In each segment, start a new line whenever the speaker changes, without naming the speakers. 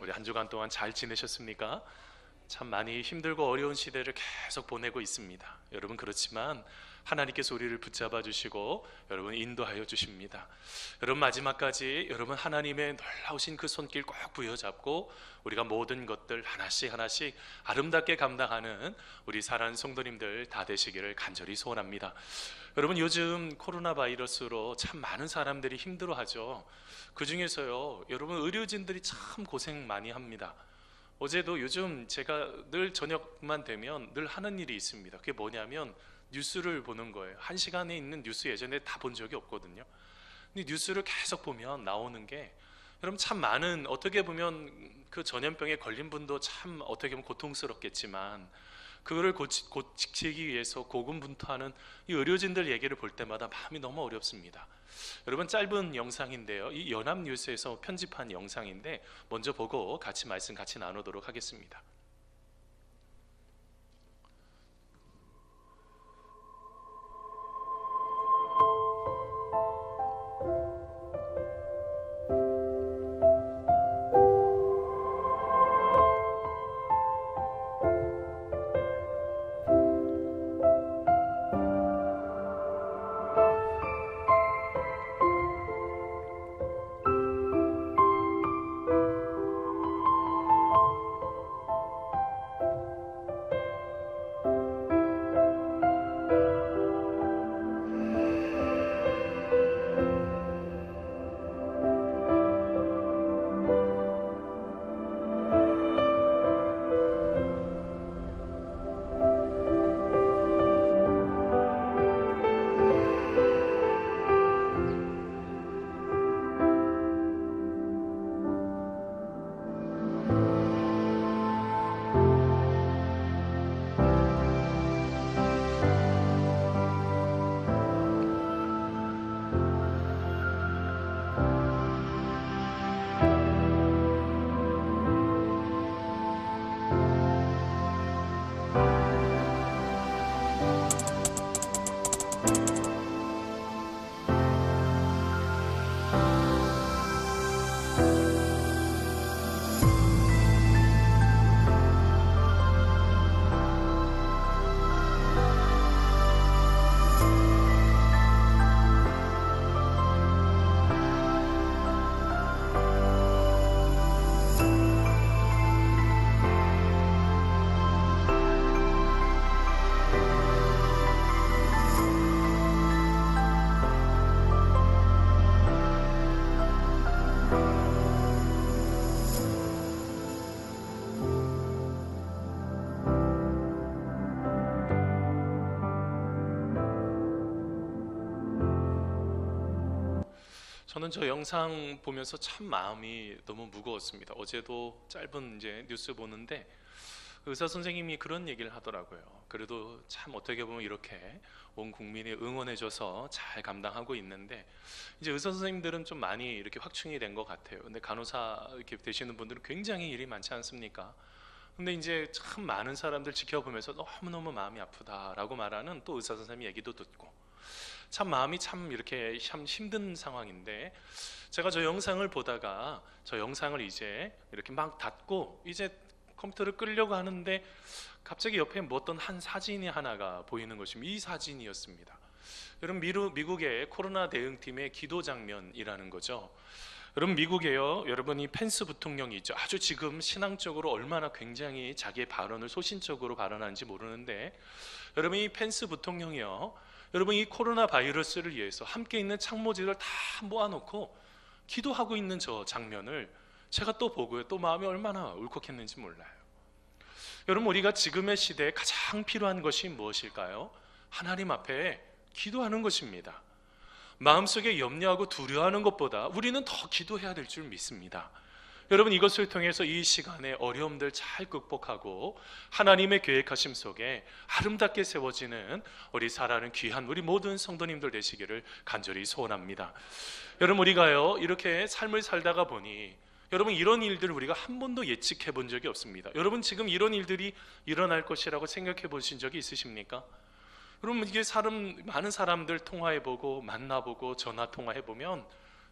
우리 한 주간 동안 잘 지내셨습니까? 참 많이 힘들고 어려운 시대를 계속 보내고 있습니다. 여러분 그렇지만 하나님께서 우리를 붙잡아 주시고 여러분 인도하여 주십니다. 여러분 마지막까지 여러분 하나님의 놀라우신 그 손길 꼭 부여잡고 우리가 모든 것들 하나씩 하나씩 아름답게 감당하는 우리 사랑하는 성도님들 다 되시기를 간절히 소원합니다. 여러분 요즘 코로나 바이러스로 참 많은 사람들이 힘들어하죠. 그 중에서요 여러분 의료진들이 참 고생 많이 합니다. 어제도 요즘 제가 늘 저녁만 되면 늘 하는 일이 있습니다. 그게 뭐냐면 뉴스를 보는 거예요. 한 시간에 있는 뉴스 예전에 다 본 적이 없거든요. 근데 뉴스를 계속 보면 나오는 게 여러분 참 많은 어떻게 보면 그 전염병에 걸린 분도 참 어떻게 보면 고통스럽겠지만 그거를 고치기 위해서 고군분투하는 이 의료진들 얘기를 볼 때마다 마음이 너무 어렵습니다. 여러분 짧은 영상인데요. 이 연합뉴스에서 편집한 영상인데 먼저 보고 같이 말씀 같이 나누도록 하겠습니다. 저는 저 영상 보면서 참 마음이 너무 무거웠습니다. 어제도 짧은 이제 뉴스 보는데 의사 선생님이 그런 얘기를 하더라고요. 그래도 참 어떻게 보면 이렇게 온 국민이 응원해줘서 잘 감당하고 있는데 이제 의사 선생님들은 좀 많이 이렇게 확충이 된 것 같아요. 근데 간호사 이렇게 되시는 분들은 굉장히 일이 많지 않습니까? 근데 이제 참 많은 사람들 지켜보면서 너무너무 마음이 아프다라고 말하는 또 의사 선생님 얘기도 듣고 참 마음이 참 이렇게 참 힘든 상황인데 제가 저 영상을 보다가 저 영상을 이제 이렇게 막 닫고 이제 컴퓨터를 끄려고 하는데 갑자기 옆에 뭐 어떤 한 사진이 하나가 보이는 것입니다. 이 사진이었습니다. 여러분 미국의 코로나 대응팀의 기도 장면이라는 거죠. 여러분 미국에요. 여러분 이 펜스 부통령이 있죠. 아주 지금 신앙적으로 얼마나 굉장히 자기의 발언을 소신적으로 발언하는지 모르는데 여러분 이 펜스 부통령이요. 여러분 이 코로나 바이러스를 위해서 함께 있는 참모진을 다 모아놓고 기도하고 있는 저 장면을 제가 또 보고요. 또 마음이 얼마나 울컥했는지 몰라요. 여러분 우리가 지금의 시대에 가장 필요한 것이 무엇일까요? 하나님 앞에 기도하는 것입니다. 마음속에 염려하고 두려워하는 것보다 우리는 더 기도해야 될 줄 믿습니다. 여러분 이것을 통해서 이 시간에 어려움들 잘 극복하고 하나님의 계획하심 속에 아름답게 세워지는 우리 사랑하는 귀한 우리 모든 성도님들 되시기를 간절히 소원합니다. 여러분 우리가요 이렇게 삶을 살다가 보니 여러분 이런 일들을 우리가 한 번도 예측해 본 적이 없습니다. 여러분 지금 이런 일들이 일어날 것이라고 생각해 보신 적이 있으십니까? 여러분 이게 많은 사람들 통화해보고 만나보고 전화 통화해보면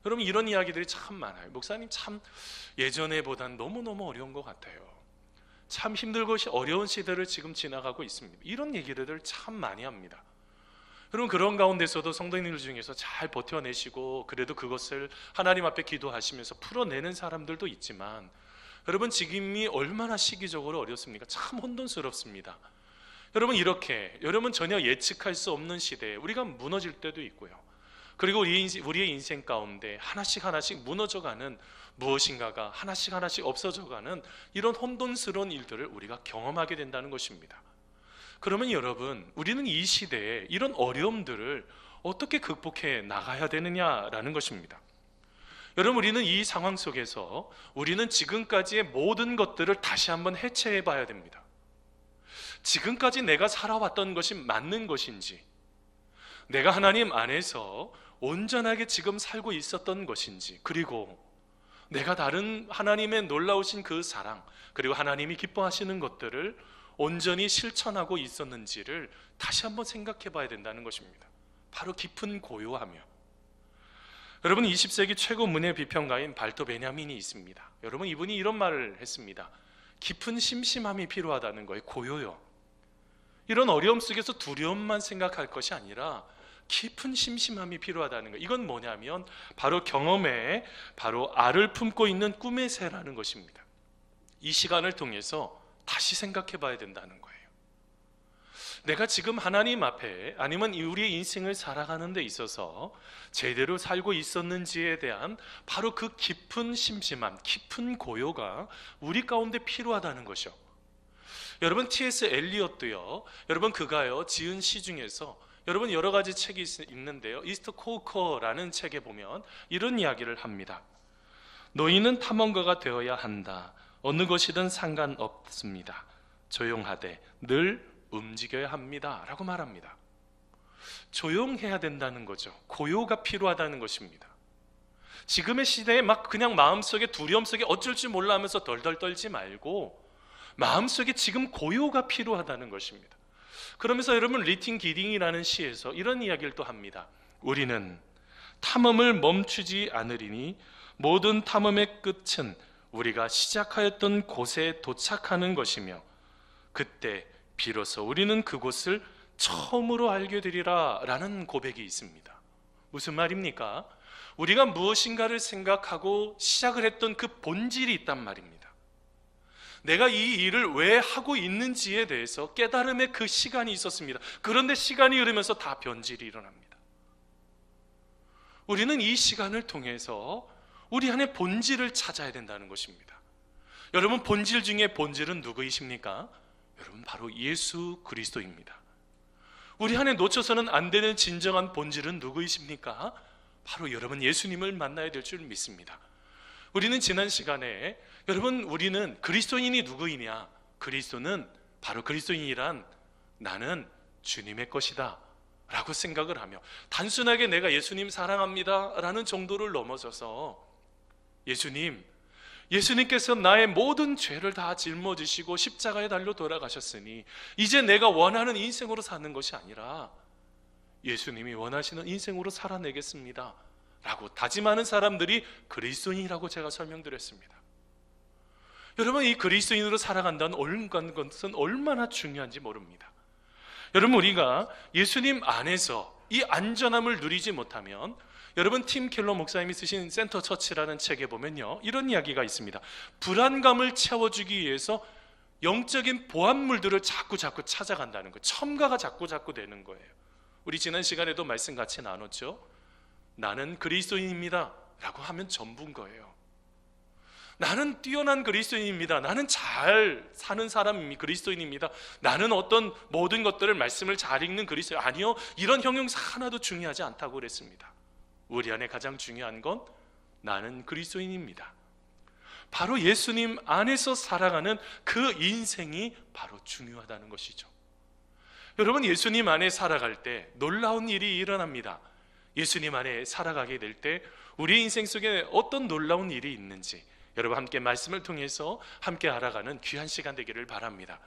여러분 이런 이야기들이 참 많아요. 목사님 참 예전에보단 너무너무 어려운 것 같아요. 참 힘들고 어려운 시대를 지금 지나가고 있습니다. 이런 얘기들을 참 많이 합니다. 여러분 그런 가운데서도 성도님들 중에서 잘 버텨내시고 그래도 그것을 하나님 앞에 기도하시면서 풀어내는 사람들도 있지만, 여러분 지금이 얼마나 시기적으로 어렵습니까? 참 혼돈스럽습니다. 여러분 이렇게 여러분 전혀 예측할 수 없는 시대에 우리가 무너질 때도 있고요, 그리고 우리의 인생 가운데 하나씩 하나씩 무너져가는 무엇인가가 하나씩 하나씩 없어져가는 이런 혼돈스러운 일들을 우리가 경험하게 된다는 것입니다. 그러면 여러분 우리는 이 시대에 이런 어려움들을 어떻게 극복해 나가야 되느냐라는 것입니다. 여러분 우리는 이 상황 속에서 우리는 지금까지의 모든 것들을 다시 한번 해체해 봐야 됩니다. 지금까지 내가 살아왔던 것이 맞는 것인지, 내가 하나님 안에서 온전하게 지금 살고 있었던 것인지, 그리고 내가 다른 하나님의 놀라우신 그 사랑, 그리고 하나님이 기뻐하시는 것들을 온전히 실천하고 있었는지를 다시 한번 생각해 봐야 된다는 것입니다. 바로 깊은 고요하며. 여러분 20세기 최고 문예 비평가인 발토 베냐민이 있습니다. 여러분 이분이 이런 말을 했습니다. 깊은 심심함이 필요하다는 거예요. 고요요. 이런 어려움 속에서 두려움만 생각할 것이 아니라 깊은 심심함이 필요하다는 거예요. 이건 뭐냐면 바로 경험에 바로 알을 품고 있는 꿈의 새라는 것입니다. 이 시간을 통해서 다시 생각해 봐야 된다는 거예요. 내가 지금 하나님 앞에 아니면 우리의 인생을 살아가는 데 있어서 제대로 살고 있었는지에 대한 바로 그 깊은 심심함, 깊은 고요가 우리 가운데 필요하다는 것이요. 여러분 T.S. 엘리엇도요, 여러분 그가요 지은 시 중에서 여러분 여러 가지 책이 있는데요, 이스트 코커라는 책에 보면 이런 이야기를 합니다. 너희는 탐험가가 되어야 한다. 어느 것이든 상관없습니다. 조용하되 늘 움직여야 합니다 라고 말합니다. 조용해야 된다는 거죠. 고요가 필요하다는 것입니다. 지금의 시대에 막 그냥 마음속에 두려움 속에 어쩔 줄 몰라 하면서 덜덜 떨지 말고 마음속에 지금 고요가 필요하다는 것입니다. 그러면서 여러분 리팅 기딩이라는 시에서 이런 이야기를 또 합니다. 우리는 탐험을 멈추지 않으리니 모든 탐험의 끝은 우리가 시작하였던 곳에 도착하는 것이며 그때 비로소 우리는 그곳을 처음으로 알게 되리라 라는 고백이 있습니다. 무슨 말입니까? 우리가 무엇인가를 생각하고 시작을 했던 그 본질이 있단 말입니다. 내가 이 일을 왜 하고 있는지에 대해서 깨달음의 그 시간이 있었습니다. 그런데 시간이 흐르면서 다 변질이 일어납니다. 우리는 이 시간을 통해서 우리 안에 본질을 찾아야 된다는 것입니다. 여러분 본질 중에 본질은 누구이십니까? 여러분 바로 예수 그리스도입니다. 우리 안에 놓쳐서는 안 되는 진정한 본질은 누구이십니까? 바로 여러분 예수님을 만나야 될 줄 믿습니다. 우리는 지난 시간에 여러분 우리는 그리스도인이 누구이냐? 그리스도는 바로 그리스도인이란 나는 주님의 것이다 라고 생각을 하며 단순하게 내가 예수님 사랑합니다 라는 정도를 넘어서서 예수님께서 나의 모든 죄를 다 짊어지시고 십자가에 달려 돌아가셨으니 이제 내가 원하는 인생으로 사는 것이 아니라 예수님이 원하시는 인생으로 살아내겠습니다 라고 다짐하는 사람들이 그리스도인이라고 제가 설명드렸습니다. 여러분 이 그리스도인으로 살아간다는 것은 얼마나 중요한지 모릅니다. 여러분 우리가 예수님 안에서 이 안전함을 누리지 못하면, 여러분 팀 켈러 목사님이 쓰신 센터 처치라는 책에 보면요 이런 이야기가 있습니다. 불안감을 채워주기 위해서 영적인 보안물들을 자꾸 찾아간다는 거예요. 첨가가 자꾸 되는 거예요. 우리 지난 시간에도 말씀 같이 나눴죠. 나는 그리스도인입니다 라고 하면 전부인 거예요. 나는 뛰어난 그리스도인입니다. 나는 잘 사는 사람이 그리스도인입니다. 나는 어떤 모든 것들을 말씀을 잘 읽는 그리스도인. 아니요, 이런 형용사 하나도 중요하지 않다고 그랬습니다. 우리 안에 가장 중요한 건 나는 그리스도인입니다. 바로 예수님 안에서 살아가는 그 인생이 바로 중요하다는 것이죠. 여러분 예수님 안에 살아갈 때 놀라운 일이 일어납니다. 예수님 안에 살아가게 될 때 우리 인생 속에 어떤 놀라운 일이 있는지 여러분 함께 말씀을 통해서 함께 알아가는 귀한 시간 되기를 바랍니다.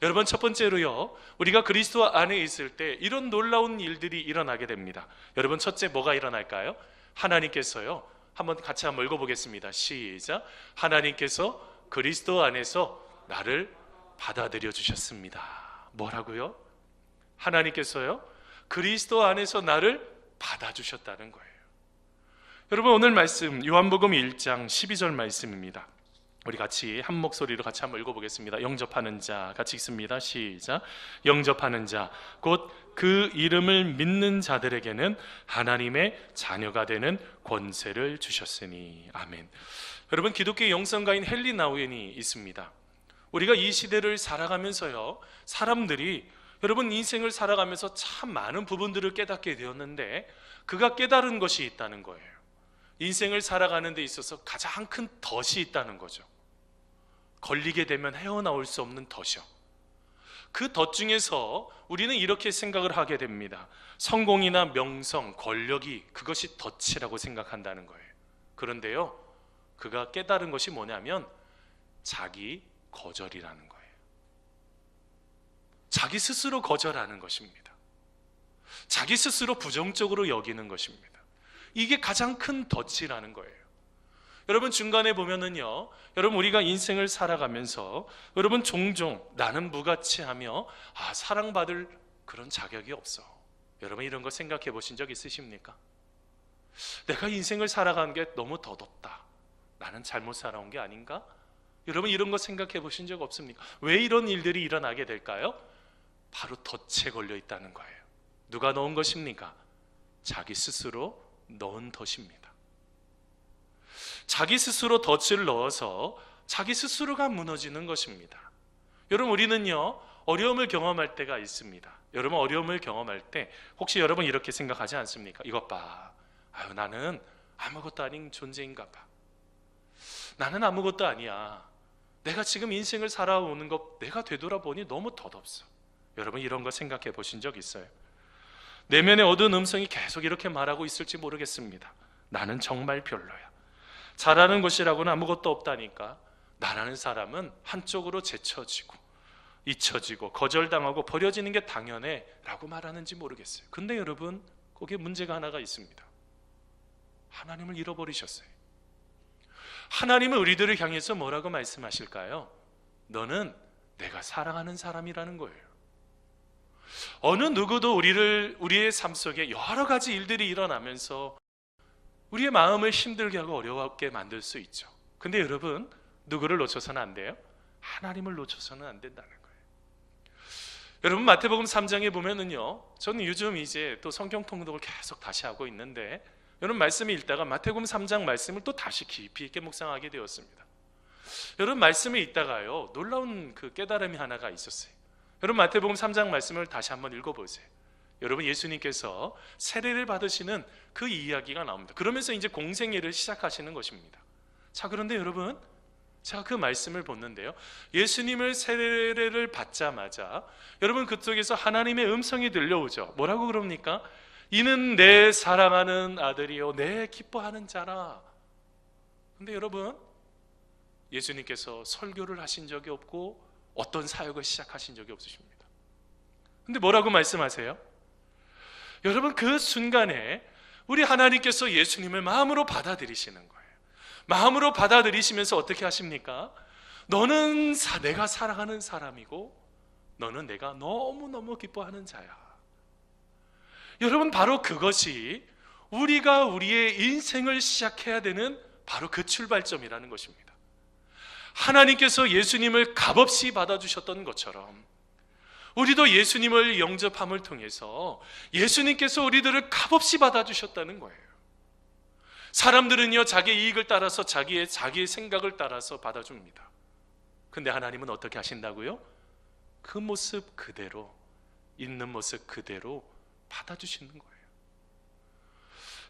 여러분 첫 번째로요, 우리가 그리스도 안에 있을 때 이런 놀라운 일들이 일어나게 됩니다. 여러분 첫째 뭐가 일어날까요? 하나님께서요, 같이 한번 읽어보겠습니다. 시작. 하나님께서 그리스도 안에서 나를 받아들여 주셨습니다. 뭐라고요? 하나님께서요, 그리스도 안에서 나를 받아주셨다는 거예요. 여러분, 오늘 말씀 요한복음 1장 12절 말씀입니다. 우리 같이 한 목소리로 같이 한번 읽어보겠습니다. 영접하는 자, 같이 읽습니다. 시작. 영접하는 자, 곧 그 이름을 믿는 자들에게는 하나님의 자녀가 되는 권세를 주셨으니. 아멘. 여러분, 기독교의 영성가인 헨리 나우엔이 있습니다. 우리가 이 시대를 살아가면서요, 사람들이 여러분 인생을 살아가면서 참 많은 부분들을 깨닫게 되었는데, 그가 깨달은 것이 있다는 거예요. 인생을 살아가는 데 있어서 가장 큰 덫이 있다는 거죠. 걸리게 되면 헤어나올 수 없는 덫이요. 그 덫 중에서 우리는 이렇게 생각을 하게 됩니다. 성공이나 명성, 권력이 그것이 덫이라고 생각한다는 거예요. 그런데요, 그가 깨달은 것이 뭐냐면 자기 거절이라는 거예요. 자기 스스로 거절하는 것입니다. 자기 스스로 부정적으로 여기는 것입니다. 이게 가장 큰 덫이라는 거예요. 여러분, 중간에 보면은요, 여러분 우리가 인생을 살아가면서 여러분 종종 나는 무가치하며 사랑받을 그런 자격이 없어. 여러분 이런 거 생각해 보신 적 있으십니까? 내가 인생을 살아가는 게 너무 덧없다. 나는 잘못 살아온 게 아닌가? 여러분 이런 거 생각해 보신 적 없습니까? 왜 이런 일들이 일어나게 될까요? 바로 덫에 걸려 있다는 거예요. 누가 넣은 것입니까? 자기 스스로 넣은 덫입니다. 자기 스스로 덫을 넣어서 자기 스스로가 무너지는 것입니다. 여러분, 우리는요 어려움을 경험할 때가 있습니다. 여러분, 어려움을 경험할 때 혹시 여러분 이렇게 생각하지 않습니까? 이것 봐, 나는 아무것도 아닌 존재인가 봐. 나는 아무것도 아니야. 내가 지금 인생을 살아오는 것 내가 되돌아보니 너무 덧없어. 여러분 이런 거 생각해 보신 적 있어요? 내면의 어두운 음성이 계속 이렇게 말하고 있을지 모르겠습니다. 나는 정말 별로야. 잘하는 것이라고는 아무것도 없다니까. 나라는 사람은 한쪽으로 제쳐지고 잊혀지고 거절당하고 버려지는 게 당연해 라고 말하는지 모르겠어요. 근데 여러분, 거기에 문제가 하나가 있습니다. 하나님을 잃어버리셨어요. 하나님은 우리들을 향해서 뭐라고 말씀하실까요? 너는 내가 사랑하는 사람이라는 거예요. 어느 누구도 우리의 삶 속에 여러 가지 일들이 일어나면서 우리의 마음을 힘들게 하고 어려웠게 만들 수 있죠. 근데 여러분, 누구를 놓쳐서는 안 돼요? 하나님을 놓쳐서는 안 된다는 거예요. 여러분, 마태복음 3장에 보면은요, 저는 요즘 이제 또 성경 통독을 계속 다시 하고 있는데, 여러분 말씀을 읽다가 마태복음 3장 말씀을 또 다시 깊이 있게 묵상하게 되었습니다. 여러분, 말씀을 읽다가요, 놀라운 그 깨달음이 하나가 있었어요. 여러분, 마태복음 3장 말씀을 다시 한번 읽어보세요. 여러분, 예수님께서 세례를 받으시는 그 이야기가 나옵니다. 그러면서 이제 공생애를 시작하시는 것입니다. 자, 그런데 여러분, 제가 그 말씀을 보는데요, 예수님을 세례를 받자마자 여러분 그쪽에서 하나님의 음성이 들려오죠. 뭐라고 그럽니까? 이는 내 사랑하는 아들이요 내 기뻐하는 자라. 근데 여러분, 예수님께서 설교를 하신 적이 없고 어떤 사역을 시작하신 적이 없으십니다. 근데 뭐라고 말씀하세요? 여러분, 그 순간에 우리 하나님께서 예수님을 마음으로 받아들이시는 거예요. 마음으로 받아들이시면서 어떻게 하십니까? 너는 내가 사랑하는 사람이고 너는 내가 너무너무 기뻐하는 자야. 여러분, 바로 그것이 우리가 우리의 인생을 시작해야 되는 바로 그 출발점이라는 것입니다. 하나님께서 예수님을 값없이 받아주셨던 것처럼 우리도 예수님을 영접함을 통해서 예수님께서 우리들을 값없이 받아주셨다는 거예요. 사람들은요, 자기의 이익을 따라서 자기의 생각을 따라서 받아줍니다. 근데 하나님은 어떻게 하신다고요? 그 모습 그대로, 있는 모습 그대로 받아주시는 거예요.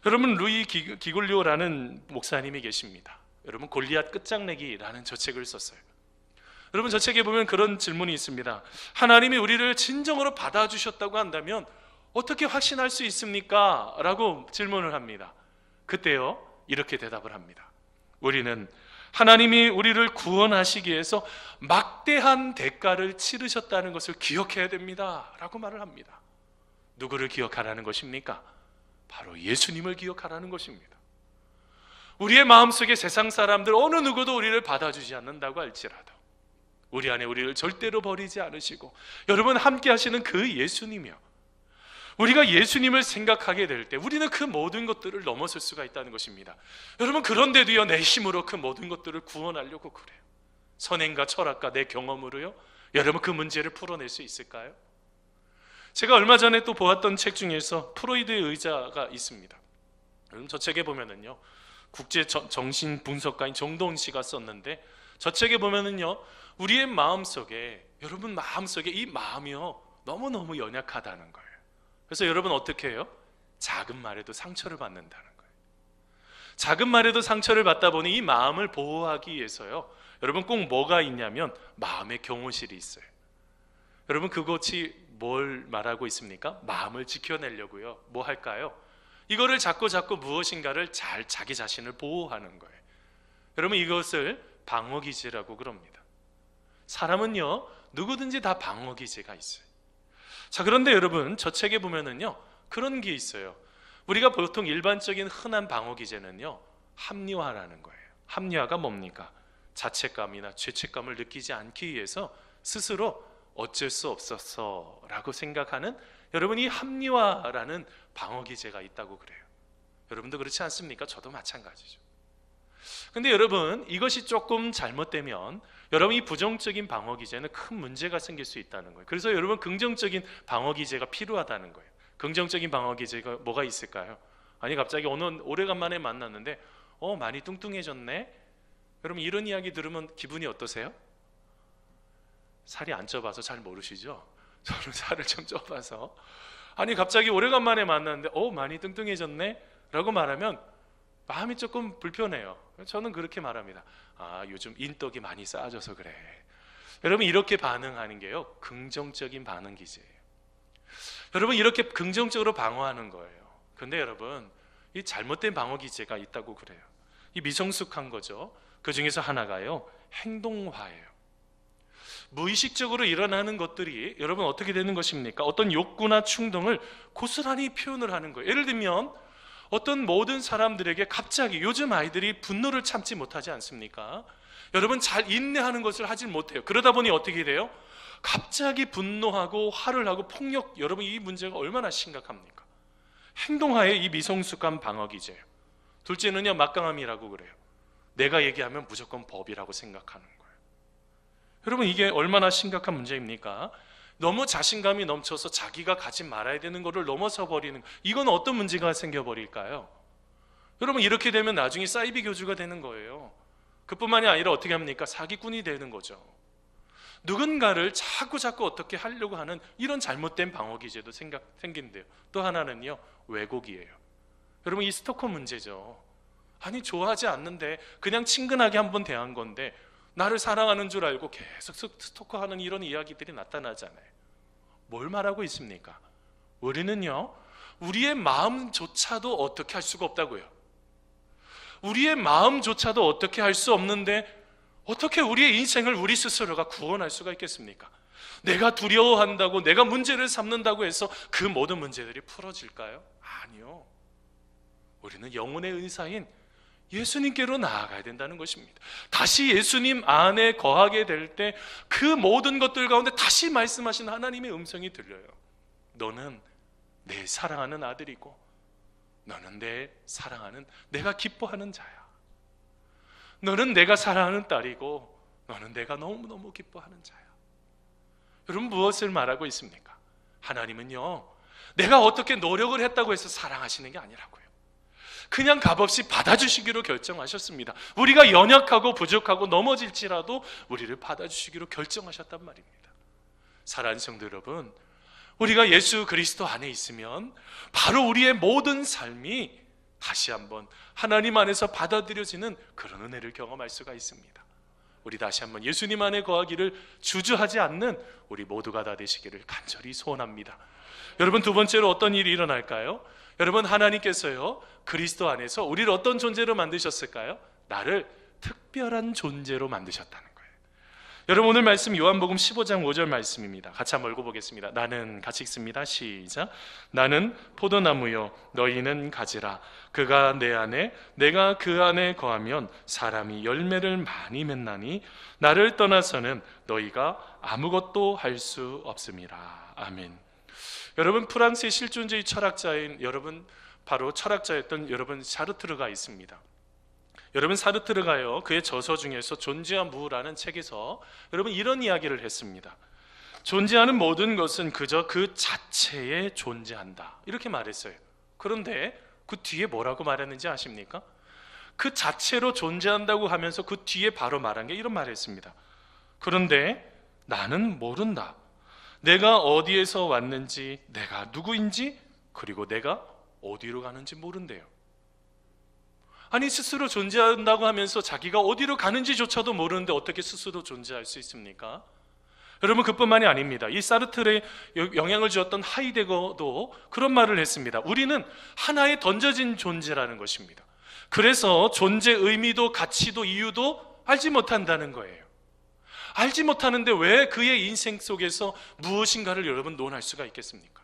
여러분, 루이 기골리오라는 목사님이 계십니다. 여러분, 골리앗 끝장내기라는 저 책을 썼어요. 여러분, 저 책에 보면 그런 질문이 있습니다. 하나님이 우리를 진정으로 받아주셨다고 한다면 어떻게 확신할 수 있습니까? 라고 질문을 합니다. 그때요, 이렇게 대답을 합니다. 우리는 하나님이 우리를 구원하시기 위해서 막대한 대가를 치르셨다는 것을 기억해야 됩니다 라고 말을 합니다. 누구를 기억하라는 것입니까? 바로 예수님을 기억하라는 것입니다. 우리의 마음속에 세상 사람들 어느 누구도 우리를 받아주지 않는다고 할지라도 우리 안에 우리를 절대로 버리지 않으시고 여러분 함께 하시는 그 예수님이요, 우리가 예수님을 생각하게 될 때 우리는 그 모든 것들을 넘어설 수가 있다는 것입니다. 여러분, 그런데도요 내 힘으로 그 모든 것들을 구원하려고 그래요. 선행과 철학과 내 경험으로요, 여러분 그 문제를 풀어낼 수 있을까요? 제가 얼마 전에 또 보았던 책 중에서 프로이드의 의자가 있습니다. 여러분, 저 책에 보면은요 국제 정신 분석가인 정도은 씨가 썼는데, 저 책에 보면은요 우리의 마음속에, 여러분 마음속에 이 마음이요 너무너무 연약하다는 거예요. 그래서 여러분 어떻게 해요? 작은 말에도 상처를 받는다는 거예요. 작은 말에도 상처를 받다 보니 이 마음을 보호하기 위해서요, 여러분 꼭 뭐가 있냐면 마음의 경호실이 있어요. 여러분 그것이 뭘 말하고 있습니까? 마음을 지켜내려고요 뭐 할까요? 이거를 자꾸 무엇인가를 잘 자기 자신을 보호하는 거예요. 여러분 이것을 방어기제라고 그럽니다. 사람은요 누구든지 다 방어기제가 있어요. 자, 그런데 여러분 저 책에 보면은요 그런 게 있어요. 우리가 보통 일반적인 흔한 방어기제는요 합리화라는 거예요. 합리화가 뭡니까? 자책감이나 죄책감을 느끼지 않기 위해서 스스로 어쩔 수 없었어 라고 생각하는, 여러분 이 합리화라는 방어기제가 있다고 그래요. 여러분도 그렇지 않습니까? 저도 마찬가지죠. 근데 여러분 이것이 조금 잘못되면 여러분 이 부정적인 방어기제는 큰 문제가 생길 수 있다는 거예요. 그래서 여러분 긍정적인 방어기제가 필요하다는 거예요. 긍정적인 방어기제가 뭐가 있을까요? 아니 갑자기 오래간만에 만났는데 많이 뚱뚱해졌네. 여러분 이런 이야기 들으면 기분이 어떠세요? 살이 안 쪄봐서 잘 모르시죠? 저는 살을 좀 쪄봐서, 아니 갑자기 오래간만에 만났는데 많이 뚱뚱해졌네 라고 말하면 마음이 조금 불편해요. 저는 그렇게 말합니다. 요즘 인덕이 많이 쌓아져서 그래. 여러분 이렇게 반응하는 게요 긍정적인 반응 기제예요. 여러분 이렇게 긍정적으로 방어하는 거예요. 근데 여러분 이 잘못된 방어 기제가 있다고 그래요. 이 미성숙한 거죠. 그 중에서 하나가요 행동화예요. 무의식적으로 일어나는 것들이 여러분 어떻게 되는 것입니까? 어떤 욕구나 충동을 고스란히 표현을 하는 거예요. 예를 들면 어떤 모든 사람들에게 갑자기, 요즘 아이들이 분노를 참지 못하지 않습니까? 여러분 잘 인내하는 것을 하질 못해요. 그러다 보니 어떻게 돼요? 갑자기 분노하고 화를 하고 폭력, 여러분 이 문제가 얼마나 심각합니까? 행동하에 이 미성숙한 방어 기제예요. 둘째는요 막강함이라고 그래요. 내가 얘기하면 무조건 법이라고 생각하는 거예요. 여러분 이게 얼마나 심각한 문제입니까? 너무 자신감이 넘쳐서 자기가 가지 말아야 되는 것을 넘어서 버리는, 이건 어떤 문제가 생겨버릴까요? 여러분 이렇게 되면 나중에 사이비 교주가 되는 거예요. 그뿐만이 아니라 어떻게 합니까? 사기꾼이 되는 거죠. 누군가를 자꾸 어떻게 하려고 하는 이런 잘못된 방어 기제도 생긴대요. 또 하나는요 왜곡이에요. 여러분 이 스토커 문제죠. 아니 좋아하지 않는데 그냥 친근하게 한번 대한 건데 나를 사랑하는 줄 알고 계속 스토커하는 이런 이야기들이 나타나잖아요. 뭘 말하고 있습니까? 우리는요 우리의 마음조차도 어떻게 할 수가 없다고요. 우리의 마음조차도 어떻게 할 수 없는데 어떻게 우리의 인생을 우리 스스로가 구원할 수가 있겠습니까? 내가 두려워한다고, 내가 문제를 삼는다고 해서 그 모든 문제들이 풀어질까요? 아니요. 우리는 영혼의 은사인 예수님께로 나아가야 된다는 것입니다. 다시 예수님 안에 거하게 될 때 그 모든 것들 가운데 다시 말씀하신 하나님의 음성이 들려요. 너는 내 사랑하는 아들이고 너는 내 사랑하는, 내가 기뻐하는 자야. 너는 내가 사랑하는 딸이고 너는 내가 너무너무 기뻐하는 자야. 여러분 무엇을 말하고 있습니까? 하나님은요 내가 어떻게 노력을 했다고 해서 사랑하시는 게 아니라고요. 그냥 값없이 받아주시기로 결정하셨습니다. 우리가 연약하고 부족하고 넘어질지라도 우리를 받아주시기로 결정하셨단 말입니다. 사랑하는 성도 여러분, 우리가 예수 그리스도 안에 있으면 바로 우리의 모든 삶이 다시 한번 하나님 안에서 받아들여지는 그런 은혜를 경험할 수가 있습니다. 우리 다시 한번 예수님 안에 거하기를 주저하지 않는 우리 모두가 다 되시기를 간절히 소원합니다. 여러분 두 번째로 어떤 일이 일어날까요? 여러분 하나님께서요 그리스도 안에서 우리를 어떤 존재로 만드셨을까요? 나를 특별한 존재로 만드셨다는 거예요. 여러분 오늘 말씀 요한복음 15장 5절 말씀입니다. 같이 한번 읽어보겠습니다. 나는, 같이 읽습니다. 시작. 나는 포도나무요 너희는 가지라. 그가 내 안에 내가 그 안에 거하면 사람이 열매를 많이 맺나니 나를 떠나서는 너희가 아무것도 할 수 없음이라. 아멘. 여러분 프랑스의 실존주의 철학자인 여러분 바로 철학자였던 여러분 사르트르가 있습니다. 여러분 사르트르가요 그의 저서 중에서 존재와 무라는 책에서 여러분 이런 이야기를 했습니다. 존재하는 모든 것은 그저 그 자체에 존재한다 이렇게 말했어요. 그런데 그 뒤에 뭐라고 말했는지 아십니까? 그 자체로 존재한다고 하면서 그 뒤에 바로 말한 게 이런 말을 했습니다. 그런데 나는 모른다. 내가 어디에서 왔는지, 내가 누구인지, 그리고 내가 어디로 가는지 모른대요. 아니 스스로 존재한다고 하면서 자기가 어디로 가는지조차도 모르는데 어떻게 스스로 존재할 수 있습니까? 여러분 그뿐만이 아닙니다. 이 사르트르에 영향을 주었던 하이데거도 그런 말을 했습니다. 우리는 하나에 던져진 존재라는 것입니다. 그래서 존재 의미도 가치도 이유도 알지 못한다는 거예요. 알지 못하는데 왜 그의 인생 속에서 무엇인가를 여러분 논할 수가 있겠습니까?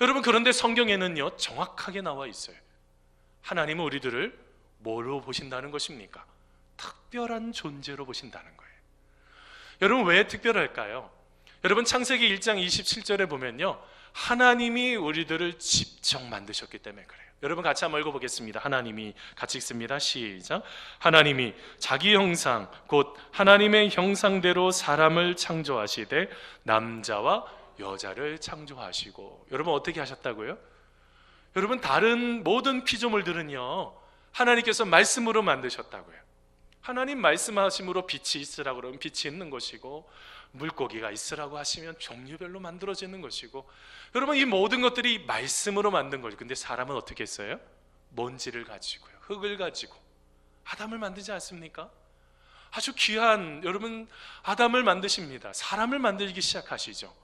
여러분 그런데 성경에는요 정확하게 나와 있어요. 하나님은 우리들을 뭐로 보신다는 것입니까? 특별한 존재로 보신다는 거예요. 여러분 왜 특별할까요? 여러분 창세기 1장 27절에 보면요 하나님이 우리들을 직접 만드셨기 때문에 그래요. 여러분 같이 한번 읽어보겠습니다. 하나님이, 같이 읽습니다. 시작. 하나님이 자기 형상 곧 하나님의 형상대로 사람을 창조하시되 남자와 여자를 창조하시고. 여러분 어떻게 하셨다고요? 여러분 다른 모든 피조물들은요 하나님께서 말씀으로 만드셨다고요. 하나님 말씀하심으로 빛이 있으라고 그러면 빛이 있는 것이고, 물고기가 있으라고 하시면 종류별로 만들어지는 것이고, 여러분 이 모든 것들이 말씀으로 만든 거죠. 근데 사람은 어떻게 했어요? 먼지를 가지고요, 흙을 가지고 아담을 만들지 않습니까? 아주 귀한 여러분 아담을 만드십니다. 사람을 만들기 시작하시죠.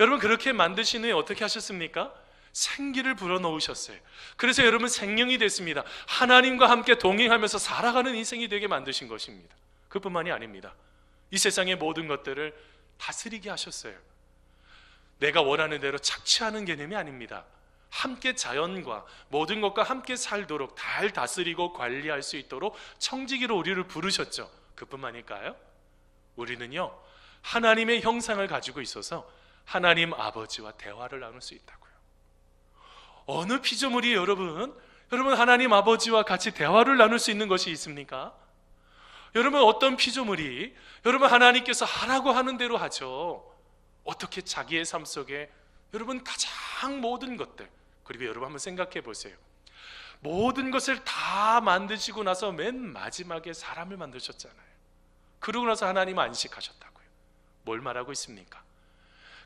여러분 그렇게 만드신 후에 어떻게 하셨습니까? 생기를 불어넣으셨어요. 그래서 여러분 생명이 됐습니다. 하나님과 함께 동행하면서 살아가는 인생이 되게 만드신 것입니다. 그뿐만이 아닙니다. 이 세상의 모든 것들을 다스리게 하셨어요. 내가 원하는 대로 착취하는 개념이 아닙니다. 함께 자연과 모든 것과 함께 살도록 잘 다스리고 관리할 수 있도록 청지기로 우리를 부르셨죠. 그뿐만일까요? 우리는요 하나님의 형상을 가지고 있어서 하나님 아버지와 대화를 나눌 수 있다고요. 어느 피조물이 여러분 하나님 아버지와 같이 대화를 나눌 수 있는 것이 있습니까? 여러분 어떤 피조물이 여러분 하나님께서 하라고 하는 대로 하죠. 어떻게 자기의 삶 속에 여러분 가장 모든 것들, 그리고 여러분 한번 생각해 보세요. 모든 것을 다 만드시고 나서 맨 마지막에 사람을 만드셨잖아요. 그러고 나서 하나님은 안식하셨다고요. 뭘 말하고 있습니까?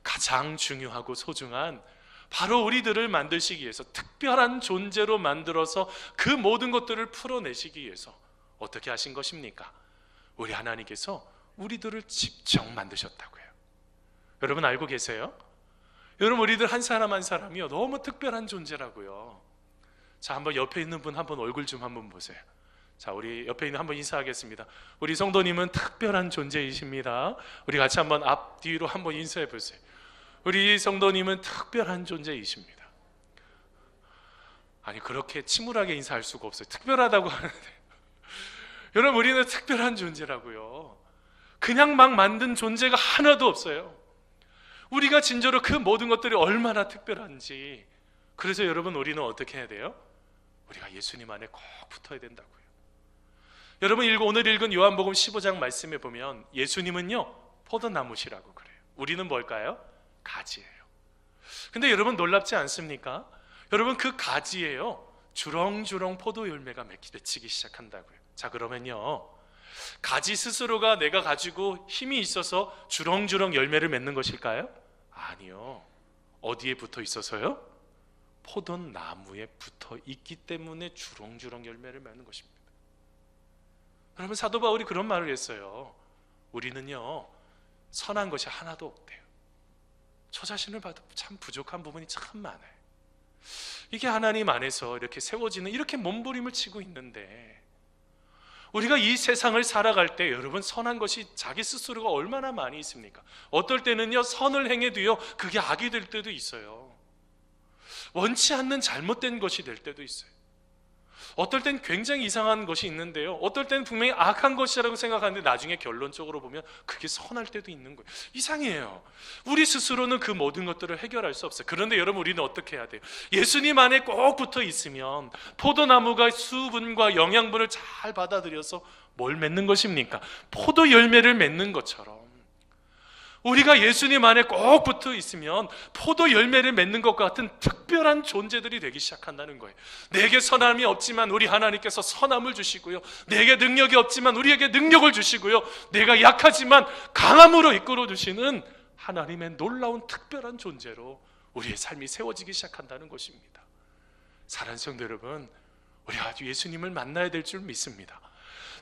가장 중요하고 소중한 바로 우리들을 만드시기 위해서, 특별한 존재로 만들어서 그 모든 것들을 풀어내시기 위해서 어떻게 하신 것입니까? 우리 하나님께서 우리들을 직접 만드셨다고요. 여러분 알고 계세요? 여러분 우리들 한 사람 한 사람이요 너무 특별한 존재라고요. 자, 한번 옆에 있는 분 한번 얼굴 좀 한번 보세요. 자, 우리 옆에 있는 한번 인사하겠습니다. 우리 성도님은 특별한 존재이십니다. 우리 같이 한번 앞뒤로 한번 인사해 보세요. 우리 성도님은 특별한 존재이십니다. 아니 그렇게 침울하게 인사할 수가 없어요. 특별하다고 하는데 여러분 우리는 특별한 존재라고요. 그냥 막 만든 존재가 하나도 없어요. 우리가 진짜로 그 모든 것들이 얼마나 특별한지. 그래서 여러분 우리는 어떻게 해야 돼요? 우리가 예수님 안에 꼭 붙어야 된다고요. 여러분 오늘 읽은 요한복음 15장 말씀에 보면 예수님은요 포도나무시라고 그래요. 우리는 뭘까요? 가지예요. 근데 여러분 놀랍지 않습니까? 여러분 그 가지에요 주렁주렁 포도 열매가 맺히기 시작한다고요. 자, 그러면요 가지 스스로가 내가 가지고 힘이 있어서 주렁주렁 열매를 맺는 것일까요? 아니요. 어디에 붙어 있어서요? 포도나무에 붙어 있기 때문에 주렁주렁 열매를 맺는 것입니다. 여러분 사도 바울이 그런 말을 했어요. 우리는요 선한 것이 하나도 없대요. 저 자신을 봐도 참 부족한 부분이 참 많아요. 이게 하나님 안에서 이렇게 세워지는 이렇게 몸부림을 치고 있는데 우리가 이 세상을 살아갈 때 여러분, 선한 것이 자기 스스로가 얼마나 많이 있습니까? 어떨 때는요, 선을 행해도요 그게 악이 될 때도 있어요. 원치 않는 잘못된 것이 될 때도 있어요. 어떨 땐 굉장히 이상한 것이 있는데요, 어떨 땐 분명히 악한 것이라고 생각하는데 나중에 결론적으로 보면 그게 선할 때도 있는 거예요. 이상해요. 우리 스스로는 그 모든 것들을 해결할 수 없어요. 그런데 여러분, 우리는 어떻게 해야 돼요? 예수님 안에 꼭 붙어 있으면 포도나무가 수분과 영양분을 잘 받아들여서 뭘 맺는 것입니까? 포도 열매를 맺는 것처럼 우리가 예수님 안에 꼭 붙어 있으면 포도 열매를 맺는 것과 같은 특별한 존재들이 되기 시작한다는 거예요. 내게 선함이 없지만 우리 하나님께서 선함을 주시고요, 내게 능력이 없지만 우리에게 능력을 주시고요, 내가 약하지만 강함으로 이끌어 주시는 하나님의 놀라운 특별한 존재로 우리의 삶이 세워지기 시작한다는 것입니다. 사랑하는 성도 여러분, 우리가 아주 예수님을 만나야 될 줄 믿습니다.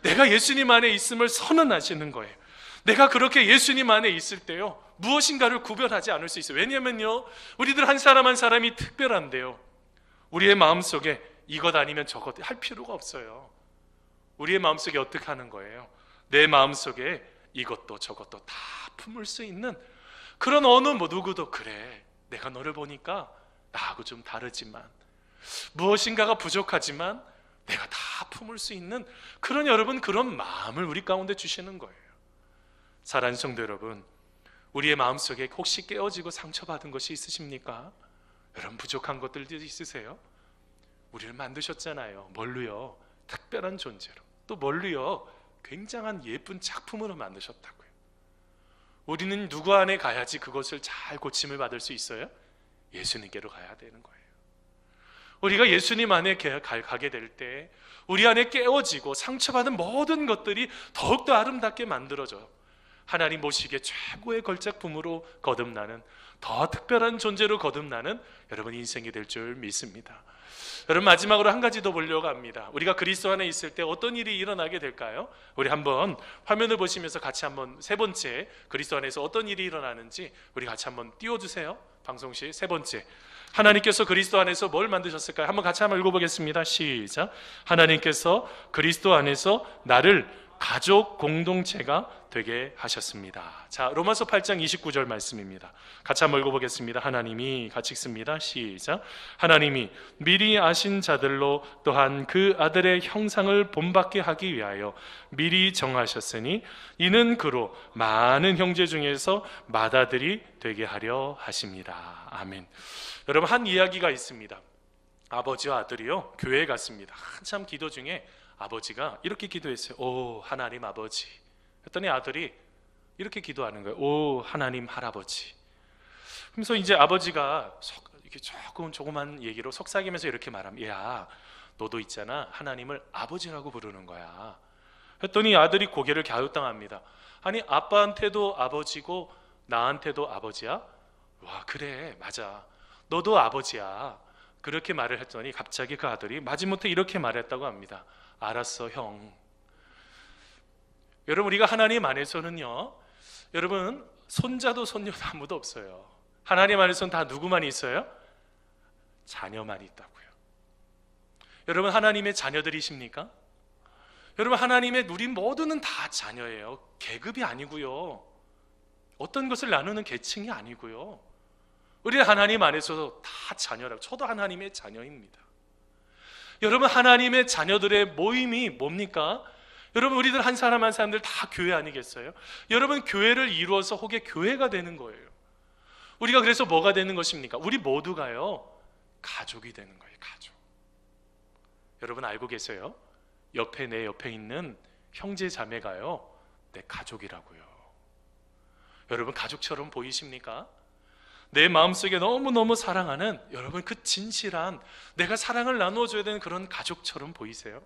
내가 예수님 안에 있음을 선언하시는 거예요. 내가 그렇게 예수님 안에 있을 때요, 무엇인가를 구별하지 않을 수 있어요. 왜냐면요, 우리들 한 사람 한 사람이 특별한데요, 우리의 마음속에 이것 아니면 저것 할 필요가 없어요. 우리의 마음속에 어떻게 하는 거예요? 내 마음속에 이것도 저것도 다 품을 수 있는 그런 어느 누구도, 그래, 내가 너를 보니까 나하고 좀 다르지만, 무엇인가가 부족하지만 내가 다 품을 수 있는 그런, 여러분, 그런 마음을 우리 가운데 주시는 거예요. 사랑하는 성도 여러분, 우리의 마음속에 혹시 깨어지고 상처받은 것이 있으십니까? 여러분, 부족한 것들도 있으세요? 우리를 만드셨잖아요. 뭘로요? 특별한 존재로. 또 뭘로요? 굉장한 예쁜 작품으로 만드셨다고요. 우리는 누구 안에 가야지 그것을 잘 고침을 받을 수 있어요? 예수님께로 가야 되는 거예요. 우리가 예수님 안에 가게 될 때 우리 안에 깨어지고 상처받은 모든 것들이 더욱더 아름답게 만들어져요. 하나님 보시기에 최고의 걸작품으로 거듭나는, 더 특별한 존재로 거듭나는 여러분 인생이 될 줄 믿습니다. 여러분, 마지막으로 한 가지 더 보려고 합니다. 우리가 그리스도 안에 있을 때 어떤 일이 일어나게 될까요? 우리 한번 화면을 보시면서 같이 한번 세 번째, 그리스도 안에서 어떤 일이 일어나는지 우리 같이 한번 띄워주세요. 방송시 세 번째, 하나님께서 그리스도 안에서 뭘 만드셨을까요? 한번 같이 한번 읽어보겠습니다. 시작. 하나님께서 그리스도 안에서 나를 가족 공동체가 되게 하셨습니다. 자, 로마서 8장 29절 말씀입니다. 같이 한번 읽어보겠습니다. 하나님이, 같이 읽습니다. 시작. 하나님이 미리 아신 자들로 또한 그 아들의 형상을 본받게 하기 위하여 미리 정하셨으니 이는 그로 많은 형제 중에서 맏아들이 되게 하려 하십니다. 아멘. 여러분, 한 이야기가 있습니다. 아버지와 아들이요, 교회에 갔습니다. 한참 기도 중에 아버지가 이렇게 기도했어요. 오 하나님 아버지. 했더니 아들이 이렇게 기도하는 거예요. 오 하나님 할아버지. 그래서 이제 아버지가 이렇게 조그만 얘기로 속삭이면서 이렇게 말합니다. 야, 너도 있잖아, 하나님을 아버지라고 부르는 거야. 했더니 아들이 고개를 갸웃당합니다. 아니, 아빠한테도 아버지고 나한테도 아버지야? 와, 그래, 맞아, 너도 아버지야. 그렇게 말을 했더니 갑자기 그 아들이 마지못해 이렇게 말했다고 합니다. 알았어, 형. 여러분, 우리가 하나님 안에서는요, 여러분, 손자도 손녀도 아무도 없어요. 하나님 안에서는 다 누구만 있어요? 자녀만 있다고요. 여러분, 하나님의 자녀들이십니까? 여러분, 하나님의 우리 모두는 다 자녀예요. 계급이 아니고요, 어떤 것을 나누는 계층이 아니고요, 우리 하나님 안에서도 다 자녀라고. 저도 하나님의 자녀입니다. 여러분, 하나님의 자녀들의 모임이 뭡니까? 여러분, 우리들 한 사람 한 사람들 다 교회 아니겠어요? 여러분, 교회를 이루어서 혹의 교회가 되는 거예요. 우리가 그래서 뭐가 되는 것입니까? 우리 모두가요, 가족이 되는 거예요. 가족. 여러분, 알고 계세요? 내 옆에 있는 형제 자매가요, 내 가족이라고요. 여러분, 가족처럼 보이십니까? 내 마음속에 너무너무 사랑하는, 여러분, 그 진실한, 내가 사랑을 나누어줘야 되는 그런 가족처럼 보이세요?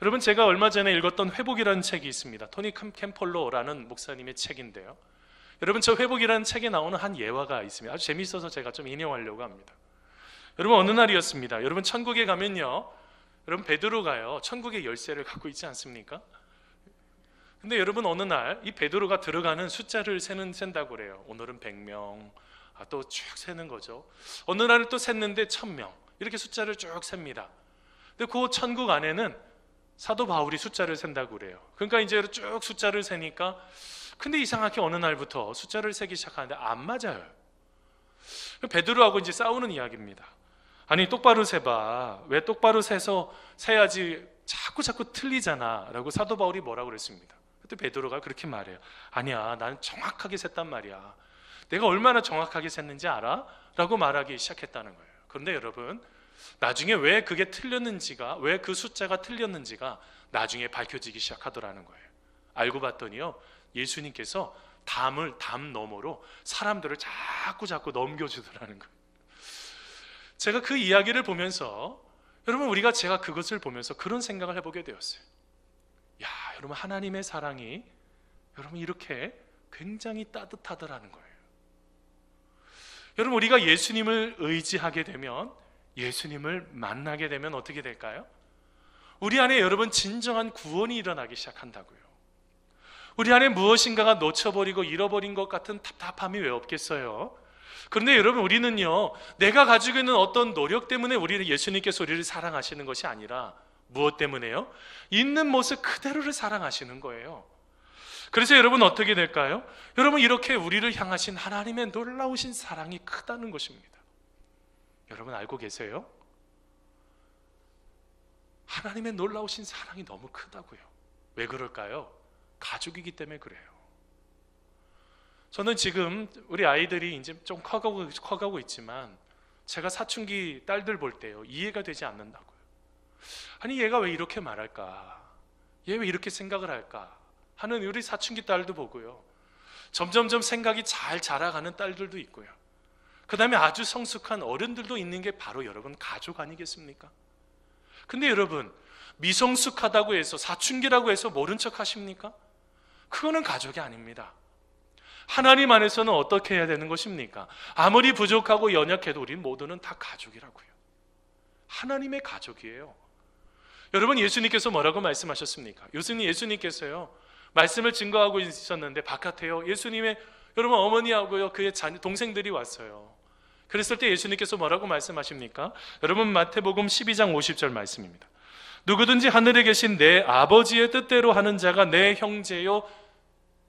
여러분, 제가 얼마 전에 읽었던 회복이라는 책이 있습니다. 토니 캠펄로라는 목사님의 책인데요, 여러분, 저 회복이라는 책에 나오는 한 예화가 있습니다. 아주 재미있어서 제가 좀 인용하려고 합니다. 여러분, 어느 날이었습니다. 여러분, 천국에 가면요, 여러분, 베드로가요, 천국의 열쇠를 갖고 있지 않습니까? 근데 여러분, 어느 날 이 베드로가 들어가는 숫자를 센다고 그래요. 오늘은 100명, 또 쭉 세는 거죠. 어느 날은 또 셌는데 1000명, 이렇게 숫자를 쭉 셉니다. 근데 그 천국 안에는 사도 바울이 숫자를 센다고 그래요. 그러니까 이제 쭉 숫자를 세니까 근데 이상하게 어느 날부터 숫자를 세기 시작하는데 안 맞아요. 베드로하고 이제 싸우는 이야기입니다. 아니 똑바로 세봐. 왜 똑바로 세야지 자꾸 틀리잖아 라고 사도 바울이 뭐라고 그랬습니다. 그때 베드로가 그렇게 말해요. 아니야, 나는 정확하게 셌단 말이야. 내가 얼마나 정확하게 셌는지 알아? 라고 말하기 시작했다는 거예요. 그런데 여러분, 나중에 왜 그게 틀렸는지가, 왜 그 숫자가 틀렸는지가 나중에 밝혀지기 시작하더라는 거예요. 알고 봤더니요, 예수님께서 담 너머로 사람들을 자꾸 넘겨주더라는 거예요. 제가 그 이야기를 보면서 여러분, 제가 그것을 보면서 그런 생각을 해보게 되었어요. 야, 여러분, 하나님의 사랑이 여러분 이렇게 굉장히 따뜻하더라는 거예요. 여러분, 우리가 예수님을 의지하게 되면, 예수님을 만나게 되면 어떻게 될까요? 우리 안에 여러분 진정한 구원이 일어나기 시작한다고요. 우리 안에 무엇인가가 놓쳐버리고 잃어버린 것 같은 답답함이 왜 없겠어요? 그런데 여러분, 우리는요, 내가 가지고 있는 어떤 노력 때문에 예수님께서 우리를 사랑하시는 것이 아니라 무엇 때문에요? 있는 모습 그대로를 사랑하시는 거예요. 그래서 여러분 어떻게 될까요? 여러분, 이렇게 우리를 향하신 하나님의 놀라우신 사랑이 크다는 것입니다. 여러분 알고 계세요? 하나님의 놀라우신 사랑이 너무 크다고요. 왜 그럴까요? 가족이기 때문에 그래요. 저는 지금 우리 아이들이 이제 좀 커가고 있지만 제가 사춘기 딸들 볼 때요, 이해가 되지 않는다고요. 아니, 얘가 왜 이렇게 말할까? 얘 왜 이렇게 생각을 할까? 하는 우리 사춘기 딸도 보고요, 점점점 생각이 잘 자라가는 딸들도 있고요, 그 다음에 아주 성숙한 어른들도 있는 게 바로 여러분 가족 아니겠습니까? 근데 여러분, 미성숙하다고 해서, 사춘기라고 해서 모른 척 하십니까? 그거는 가족이 아닙니다. 하나님 안에서는 어떻게 해야 되는 것입니까? 아무리 부족하고 연약해도 우리 모두는 다 가족이라고요. 하나님의 가족이에요. 여러분, 예수님께서 뭐라고 말씀하셨습니까? 예수님께서요, 말씀을 증거하고 있었는데 바깥에요, 예수님의 여러분 어머니하고요, 그의 동생들이 왔어요. 그랬을 때 예수님께서 뭐라고 말씀하십니까? 여러분, 마태복음 12장 50절 말씀입니다. 누구든지 하늘에 계신 내 아버지의 뜻대로 하는 자가 내 형제요,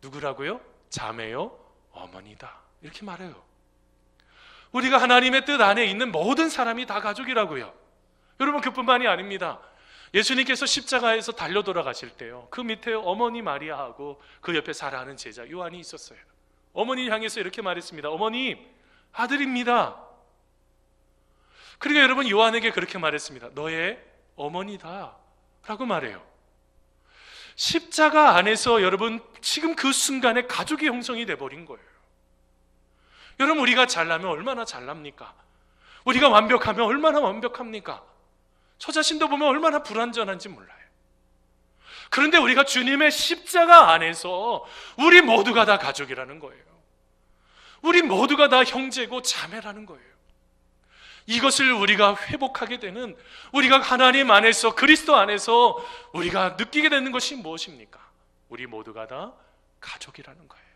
누구라고요? 자매요, 어머니다. 이렇게 말해요. 우리가 하나님의 뜻 안에 있는 모든 사람이 다 가족이라고요. 여러분, 그뿐만이 아닙니다. 예수님께서 십자가에서 달려 돌아가실 때요, 그 밑에 어머니 마리아하고 그 옆에 사랑하는 제자 요한이 있었어요. 어머니 향해서 이렇게 말했습니다. 어머니, 아들입니다. 그리고 여러분, 요한에게 그렇게 말했습니다. 너의 어머니다 라고 말해요. 십자가 안에서 여러분 지금 그 순간에 가족이 형성이 돼버린 거예요. 여러분, 우리가 잘나면 얼마나 잘납니까? 우리가 완벽하면 얼마나 완벽합니까? 저 자신도 보면 얼마나 불완전한지 몰라요. 그런데 우리가 주님의 십자가 안에서 우리 모두가 다 가족이라는 거예요. 우리 모두가 다 형제고 자매라는 거예요. 이것을 우리가 회복하게 되는, 우리가 하나님 안에서, 그리스도 안에서 우리가 느끼게 되는 것이 무엇입니까? 우리 모두가 다 가족이라는 거예요.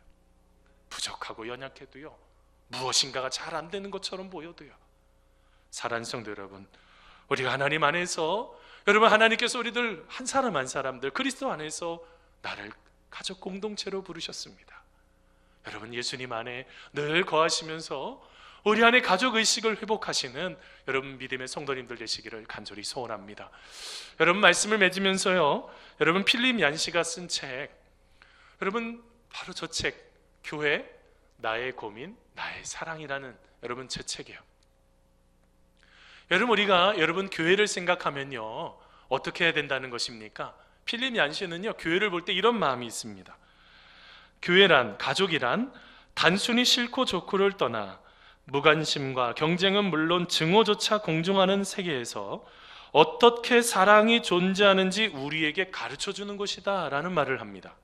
부족하고 연약해도요, 무엇인가가 잘 안 되는 것처럼 보여도요, 사랑하는 성도 여러분, 우리가 하나님 안에서, 여러분, 하나님께서 우리들 한 사람 한 사람들 그리스도 안에서 나를 가족 공동체로 부르셨습니다. 여러분, 예수님 안에 늘 거하시면서 우리 안에 가족 의식을 회복하시는 여러분 믿음의 성도님들 되시기를 간절히 소원합니다. 여러분, 말씀을 맺으면서요, 여러분 필립 얀시가 쓴 책, 여러분 바로 저 책, 교회 나의 고민 나의 사랑이라는 여러분 제 책이에요. 여러분 교회를 생각하면요, 어떻게 해야 된다는 것입니까? 필립 얀시는요, 교회를 볼 때 이런 마음이 있습니다. 교회란, 가족이란 단순히 싫고 좋고를 떠나 무관심과 경쟁은 물론 증오조차 공존하는 세계에서 어떻게 사랑이 존재하는지 우리에게 가르쳐주는 것이다 라는 말을 합니다.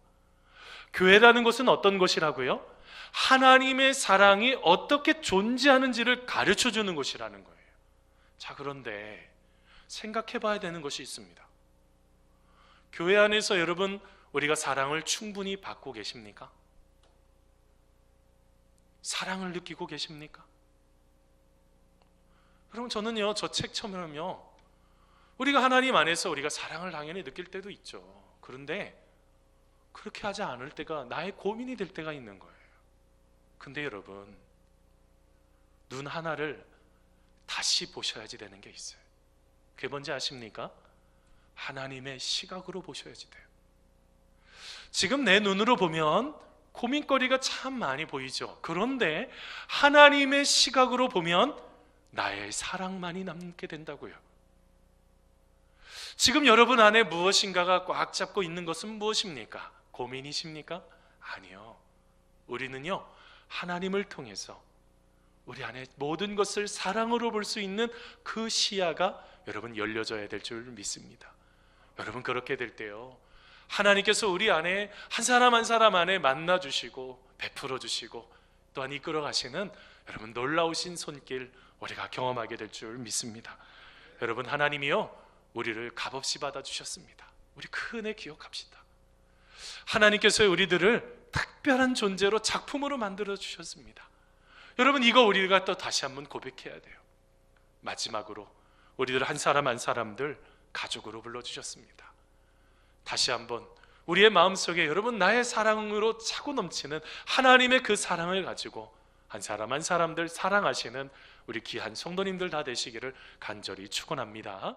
교회라는 것은 어떤 것이라고요? 하나님의 사랑이 어떻게 존재하는지를 가르쳐주는 것이라는 거예요. 자, 그런데 생각해 봐야 되는 것이 있습니다. 교회 안에서 여러분, 우리가 사랑을 충분히 받고 계십니까? 사랑을 느끼고 계십니까? 그럼 저는요, 저 책 처음에는요, 우리가 하나님 안에서 우리가 사랑을 당연히 느낄 때도 있죠. 그런데 그렇게 하지 않을 때가 나의 고민이 될 때가 있는 거예요. 근데 여러분, 눈 하나를 다시 보셔야지 되는 게 있어요. 그게 뭔지 아십니까? 하나님의 시각으로 보셔야지 돼요. 지금 내 눈으로 보면 고민거리가 참 많이 보이죠. 그런데 하나님의 시각으로 보면 나의 사랑만이 남게 된다고요. 지금 여러분 안에 무엇인가가 꽉 잡고 있는 것은 무엇입니까? 고민이십니까? 아니요. 우리는요, 하나님을 통해서 우리 안에 모든 것을 사랑으로 볼 수 있는 그 시야가 여러분 열려져야 될 줄 믿습니다. 여러분, 그렇게 될 때요, 하나님께서 우리 안에 한 사람 한 사람 안에 만나 주시고 베풀어 주시고 또한 이끌어 가시는 여러분 놀라우신 손길 우리가 경험하게 될 줄 믿습니다. 여러분, 하나님이요, 우리를 값없이 받아 주셨습니다. 우리 그 은혜 기억합시다. 하나님께서 우리들을 특별한 존재로 작품으로 만들어 주셨습니다. 여러분, 이거 우리가 또 다시 한번 고백해야 돼요. 마지막으로 우리들 한 사람 한 사람들 가족으로 불러주셨습니다. 다시 한번 우리의 마음속에 여러분 나의 사랑으로 차고 넘치는 하나님의 그 사랑을 가지고 한 사람 한 사람들 사랑하시는 우리 귀한 성도님들 다 되시기를 간절히 축원합니다.